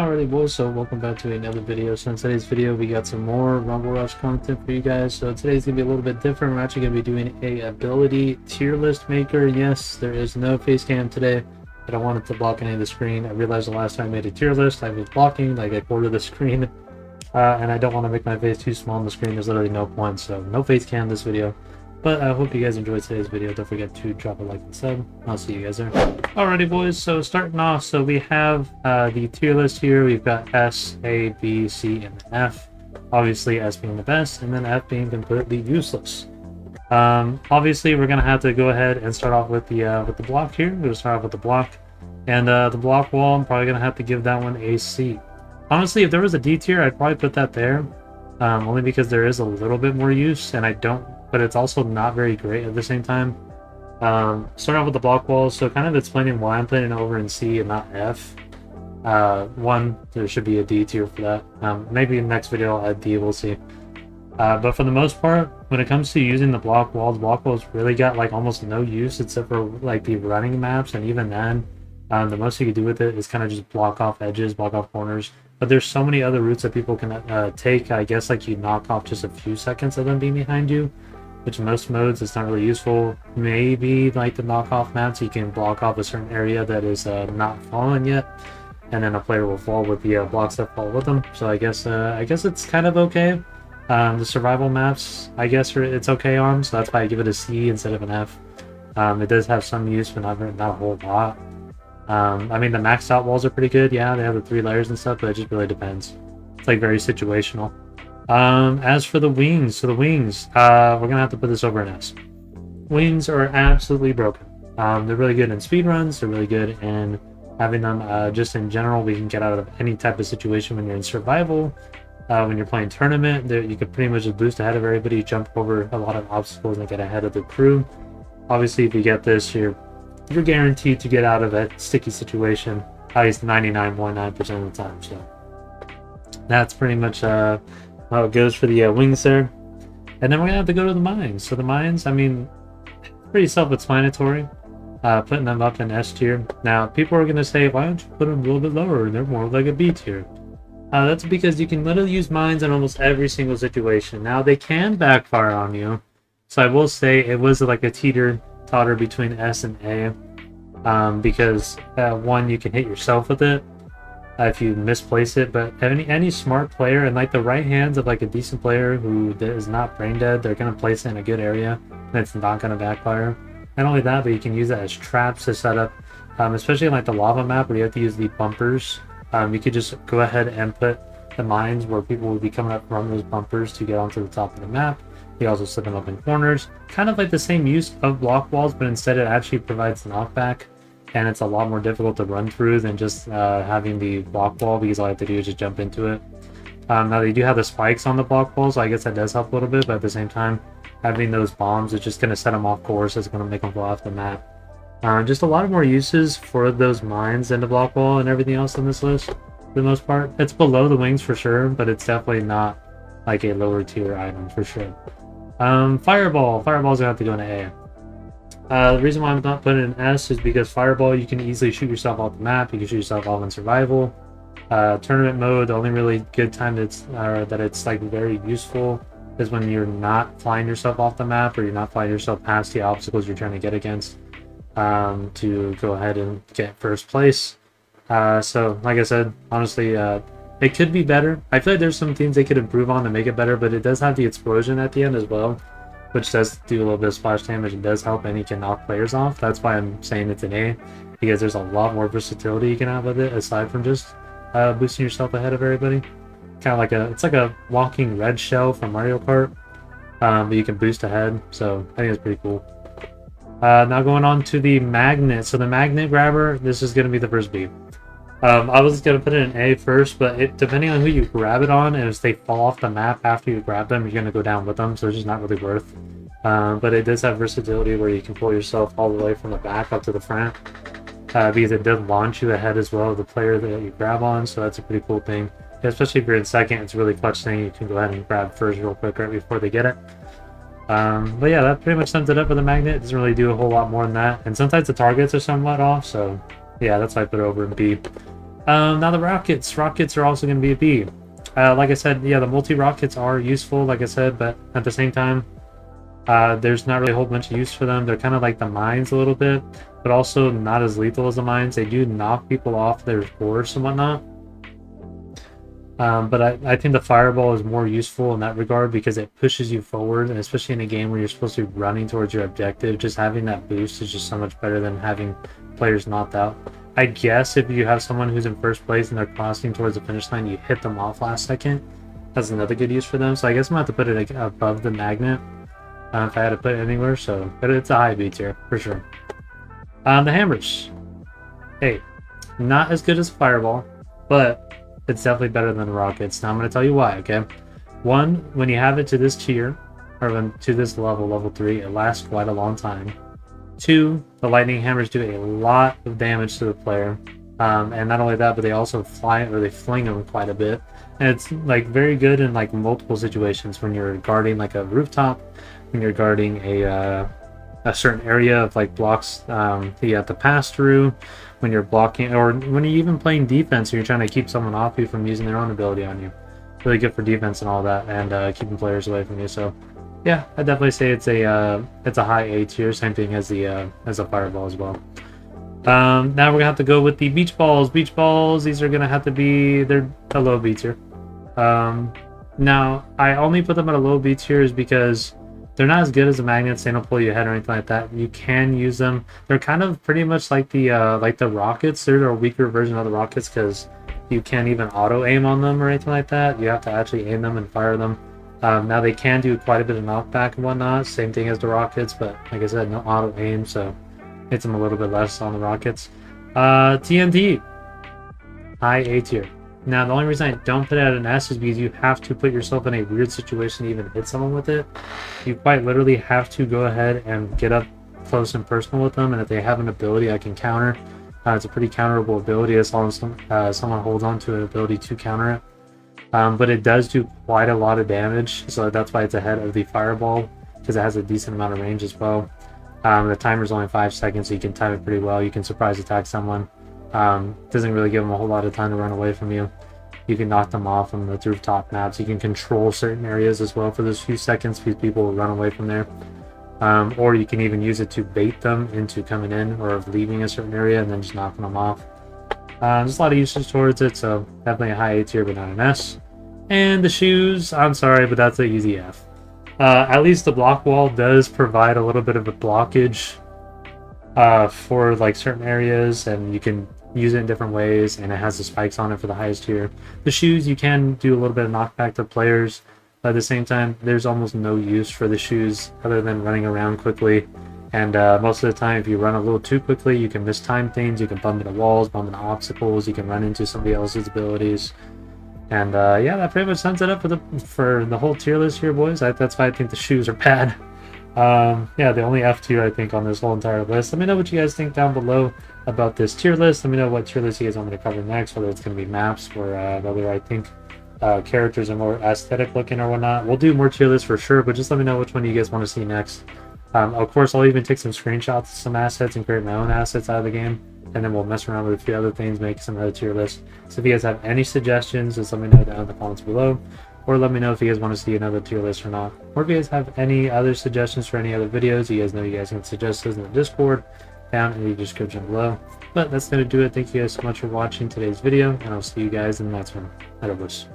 Alrighty boys, so welcome back to another video. So in today's video we got some more Rumble Rush content for you guys. So today's gonna be a little bit different. We're actually gonna be doing a ability tier list maker. Yes, there is no face cam today, but I wanted to block any of the screen. I realized the last time I made a tier list I was blocking like a quarter of the screen, and I don't want to make my face too small on the screen. There's literally no point, so no face cam this video. But I hope you guys enjoyed today's video. Don't forget to drop a like and sub. I'll see you guys there. Alrighty boys, so starting off, so we have the tier list here. We've got S, A, B, C, and F. Obviously S being the best, and then F being completely useless. Obviously we're gonna have to go ahead and start off with the block here. We're gonna start off with the block. And the block wall, I'm probably gonna have to give that one a C. Honestly, if there was a D tier, I'd probably put that there. Only because there is a little bit more use, and but it's also not very great at the same time. Starting off with the block walls, so kind of explaining why I'm putting it over in C and not F. One, there should be a D tier for that. Maybe in the next video I'll add D, we'll see. But for the most part, when it comes to using the block walls really got like almost no use except for like the running maps, and even then, the most you can do with it is kind of just block off edges, block off corners. But there's so many other routes that people can take. I guess like you knock off just a few seconds of them being behind you, which in most modes it's not really useful. Maybe like the knockoff maps, you can block off a certain area that is not fallen yet, and then a player will fall with the blocks that fall with them. So I guess it's kind of okay. The survival maps, I guess it's okay on, so that's why I give it a C instead of an F. It does have some use, but not a whole lot. I mean, the maxed out walls are pretty good. Yeah, they have the 3 layers and stuff, but it just really depends. It's like very situational. As for the wings, so the wings, we're gonna have to put this over an S. Wings are absolutely broken. They're really good in speed runs. They're really good in having them just in general. We can get out of any type of situation when you're in survival. When you're playing tournament, you can pretty much just boost ahead of everybody, jump over a lot of obstacles, and get ahead of the crew. Obviously, if you get this, you're guaranteed to get out of a sticky situation at least 99.9% of the time. So that's pretty much how it goes for the wings there. And then we're gonna have to go to the mines. So the mines, I mean, pretty self-explanatory. Putting them up in S tier. Now people are gonna say, why don't you put them a little bit lower? They're more like a B tier. That's because you can literally use mines in almost every single situation. Now they can backfire on you, so I will say it was like a teeter-totter between S and A, because one, you can hit yourself with it if you misplace it, but any smart player and like the right hands of like a decent player who is not brain dead, they're going to place it in a good area and it's not going to backfire. Not only that, but you can use it as traps to set up, especially in like the lava map where you have to use the bumpers. You could just go ahead and put the mines where people will be coming up from those bumpers to get onto the top of the map. You also set them up in corners, kind of like the same use of block walls, but instead it actually provides knockback, and it's a lot more difficult to run through than just having the block wall, because all I have to do is just jump into it. Now they do have the spikes on the block wall, so I guess that does help a little bit, but at the same time, having those bombs is just going to set them off course. It's going to make them fly off the map. Just a lot of more uses for those mines and the block wall and everything else on this list, for the most part. It's below the wings for sure, but it's definitely not like a lower tier item for sure. Fireball's gonna have to go in A. The reason why I'm not putting it in S is because Fireball, you can easily shoot yourself off the map. You can shoot yourself off in survival. Tournament mode, the only really good time that it's like very useful is when you're not flying yourself off the map, or you're not flying yourself past the obstacles you're trying to get against, to go ahead and get first place. So like I said, honestly, it could be better. I feel like there's some things they could improve on to make it better, but it does have the explosion at the end as well, which does do a little bit of splash damage and does help, and you can knock players off. That's why I'm saying it's an A, because there's a lot more versatility you can have with it aside from just boosting yourself ahead of everybody. Kind of like it's like a walking red shell from Mario Kart, but you can boost ahead, so I think it's pretty cool. Now going on to the magnet. So the magnet grabber, this is going to be the first B. I was going to put it in A first, but depending on who you grab it on, and if they fall off the map after you grab them, you're going to go down with them, so it's just not really worth. But it does have versatility where you can pull yourself all the way from the back up to the front, because it does launch you ahead as well of the player that you grab on, so that's a pretty cool thing. Especially if you're in second, it's a really clutch thing. You can go ahead and grab first real quick right before they get it. But yeah, that pretty much sums it up for the magnet. It doesn't really do a whole lot more than that, and sometimes the targets are somewhat off, so yeah, that's why I put it over in B. Now the rockets. Rockets are also going to be a B. Like I said, yeah, the multi-rockets are useful, like I said, but at the same time, there's not really a whole bunch of use for them. They're kind of like the mines a little bit, but also not as lethal as the mines. They do knock people off their course and whatnot. But I think the fireball is more useful in that regard because it pushes you forward, and especially in a game where you're supposed to be running towards your objective, just having that boost is just so much better than having players knocked out. I guess if you have someone who's in first place and they're crossing towards the finish line, you hit them off last second. That's another good use for them. So I guess I'm going to have to put it above the magnet if I had to put it anywhere. So, but it's a high B tier for sure. The hammers. Hey, not as good as fireball, but it's definitely better than the rockets. Now I'm going to tell you why, okay? One, when you have it to this tier, or to this level, level 3, it lasts quite a long time. Two, the lightning hammers do a lot of damage to the player. And not only that, but they also they fling them quite a bit. And it's like very good in like multiple situations when you're guarding like a rooftop, when you're guarding a certain area of like blocks that you have to pass through, when you're blocking, or when you're even playing defense, you're trying to keep someone off you from using their own ability on you. Really good for defense and all that, and keeping players away from you. So yeah, I'd definitely say it's a high A tier, same thing as the fireball as well. Now we're gonna have to go with the beach balls. Beach balls, these are gonna have to be, they're a low B tier. Now I only put them at a low B tier is because they're not as good as the magnets. They don't pull you ahead or anything like that. You can use them. They're kind of pretty much like the rockets. They're a weaker version of the rockets because you can't even auto aim on them or anything like that. You have to actually aim them and fire them. Now they can do quite a bit of knockback and whatnot. Same thing as the rockets, but like I said, no auto aim, so hits them a little bit less on the rockets. TNT, high A tier. Now, the only reason I don't put it at an S is because you have to put yourself in a weird situation to even hit someone with it. You quite literally have to go ahead and get up close and personal with them, and if they have an ability I can counter, it's a pretty counterable ability as long as someone holds on to an ability to counter it. But it does do quite a lot of damage, so that's why it's ahead of the fireball, because it has a decent amount of range as well. The timer's only 5 seconds, so you can time it pretty well. You can surprise attack someone. Doesn't really give them a whole lot of time to run away from you. You can knock them off on the rooftop maps. You can control certain areas as well for those few seconds because people will run away from there. Or you can even use it to bait them into coming in or leaving a certain area and then just knocking them off. There's a lot of usage towards it, so definitely a high A tier but not an S. And the shoes, I'm sorry, but that's an easy F. At least the block wall does provide a little bit of a blockage for like certain areas, and you can use it in different ways, and it has the spikes on it for the highest tier. The shoes, you can do a little bit of knockback to players, but at the same time there's almost no use for the shoes other than running around quickly, and most of the time if you run a little too quickly you can mistime things, you can bump into walls, bump into obstacles, you can run into somebody else's abilities. And yeah, that pretty much sums it up for the whole tier list here, boys. That's why I think the shoes are bad. Yeah, the only F tier I think on this whole entire list. Let me know what you guys think down below about this tier list. Let me know what tier list you guys want me to cover next, whether it's going to be maps or whether I think characters are more aesthetic looking or whatnot. We'll do more tier lists for sure, but just let me know which one you guys want to see next. Of course, I'll even take some screenshots of some assets and create my own assets out of the game, and then we'll mess around with a few other things, make some other tier lists. So if you guys have any suggestions, just let me know down in the comments below. Or let me know if you guys want to see another tier list or not. Or if you guys have any other suggestions for any other videos, you guys know you guys can suggest those in the Discord down in the description below. But that's going to do it. Thank you guys so much for watching today's video, and I'll see you guys in the next one. Adios.